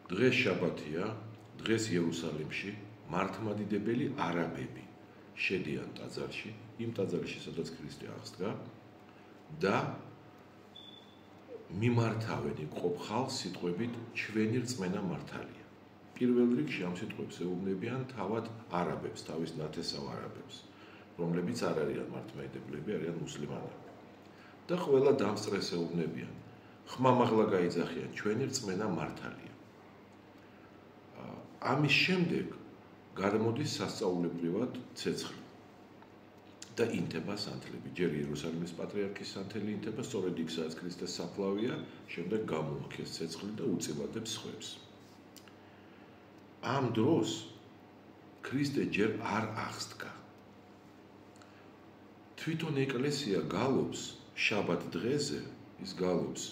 დღეს შაბათია, დღეს იერუსალიმში მართლმადიდებელი არაბები შედიან ტაძარში, იმ ტაძარში, სადაც ქრისტე აღსდგა და მიმართავენ იმყოფ ხალხს სიტყვებით ჩვენი რწმენა მართალია. პირველ რიგში ამ სიტყვებს ეუბნებიან თავად არაბებს, თავის ნათესავ არაბებს, რომლებიც არ არიან მართლმადიდებლები, არიან მუსლიმანები. და ყველა დამსწრეს ეუბნებიან, ხმამაღლა გაიძახიან, ჩვენი რწმენა მართალია. ამის შემდეგ გადმოდის სასწაულებრივად ცეცხლი და ინთება სანთლები. ჯერ იერუსალიმის პატრიარქის სანთელი ინთება, სწორედ იქ, სადაც ქრისტეს საფლავია, შემდეგ გამოუქეს ცეცხლი და უწილადებს სხვებს. ამ დროს ქრისტე ჯერ არ აღსდგა. თვითონ ეკლესია გალობს შაბათ დღეზე, ის გალობს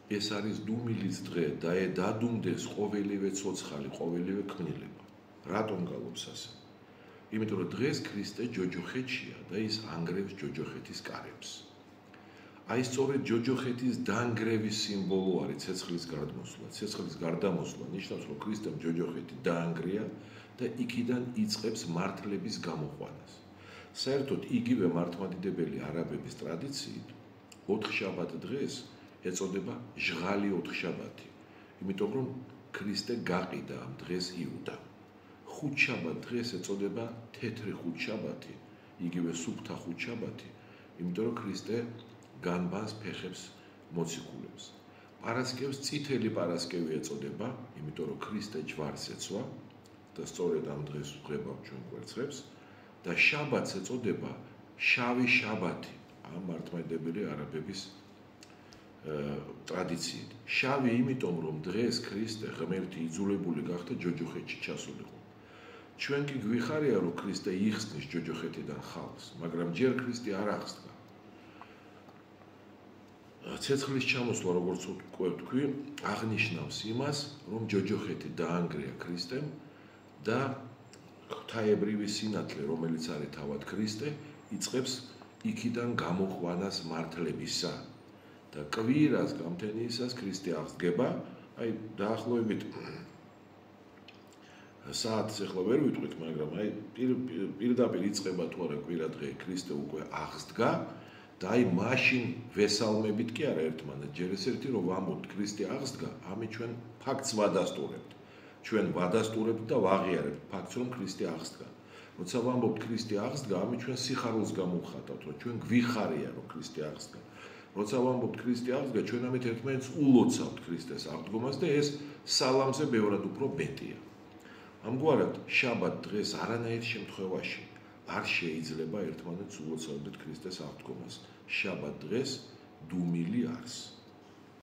ეს არის დუმილის დღე და დადუმდეს ყოველივე ცოცხალი, ყოველივე ქმნილება. რატომ გალობს ასე? იმიტომ რომ დღეს ქრისტე ჯოჯოხეთშია და ის ანგრევს ჯოჯოხეთის კარებს. აი სწორედ ჯოჯოხეთის დაანგრევის სიმბოლო არის ცეცხლის გარდმოსვლა. ცეცხლის გარდამოსვლა ნიშნავს, რომ ქრისტემ ჯოჯოხეთი დაანგრია და იქიდან იწყებს მართლების გამოყვანას. საერთოდ იგივე მართლმადიდებელი არაბების ტრადიციით 4 შაბათ დღეს ეწოდება ჟღალი 4 შაბათი, იმიტომ რომ ქრისტე გაყიდა ამ დღეს იუდა. 5 შაბათ დღეს ეწოდება თეთრი 5 შაბათი, იგივე სუფთა 5 შაბათი, იმიტომ რომ ქრისტე განბანს ფეხებს მოციქულებს. პარასკევს წითელი პარასკევი ეწოდება, იმიტომ რომ ქრისტე ჯვარს ეცვა და სწორედ ამ დღეს ვღებავ ჩვენ კვერცხებს და შაბათს ეწოდება შავი შაბათი, ამ მართლმადიდებელი არაბების ტრადიციით. შავი იმიტომ, რომ დღეს ქრისტე ღმერთი იძულებული გახდა ჯოჯოხეთში ჩასულიყო. ჩვენ კი გვიხარია, რომ ქრისტე იხსნის ჯოჯოხეთიდან ხალხს, მაგრამ ჯერ ქრისტე არ აღსდგა. ცეცხლის ჩამოსვლა, როგორც ვთქვი, აღნიშნავს იმას, რომ ჯოჯოხეთი დაანგრია ქრისტემ და ღვთაებრივი სინათლე, რომელიც არის თავად ქრისტე, იწყებს იქიდან გამოყვანას მართლებისა. და კვირას გამთენიისას ქრისტე აღსდგება, აი დაახლოებით საათს ახლა ვერ ვიტყვით, მაგრამ აი პირდაპირ იწყება თუ არა კვირა დღე ქრისტე უკვე აღსდგა და აი მაშინ ვესალმებით კი არა ერთმანეთს, ჯერ ეს ერთი რომ ვამბობთ ქრისტე აღსდგა, ამით ჩვენ ფაქტს ვადასტურებთ. ჩვენ ვადასტურებთ და ვაღიარებთ ფაქტს, რომ ქრისტე აღსდგა. როცა ვამბობთ ქრისტე აღსდგა, ამით ჩვენ სიხარულს გამოვხატავთ, რომ ჩვენ გვიხარია, რომ ქრისტე აღსდგა. როცა ვამბობთ ქრისტე აღსდგა, ჩვენ ამით ერთმანეთს ულოცავთ ქრისტეს აღდგომას და ეს სალამზე ბევრად უფრო მეტია. ამგვარად, შაბათ დღეს არანაირ შემთხვევაში არ შეიძლება ერთმანეთს ულოცავდეთ ქრისტეს აღდგომას. შაბათ დღეს დუმილი არის.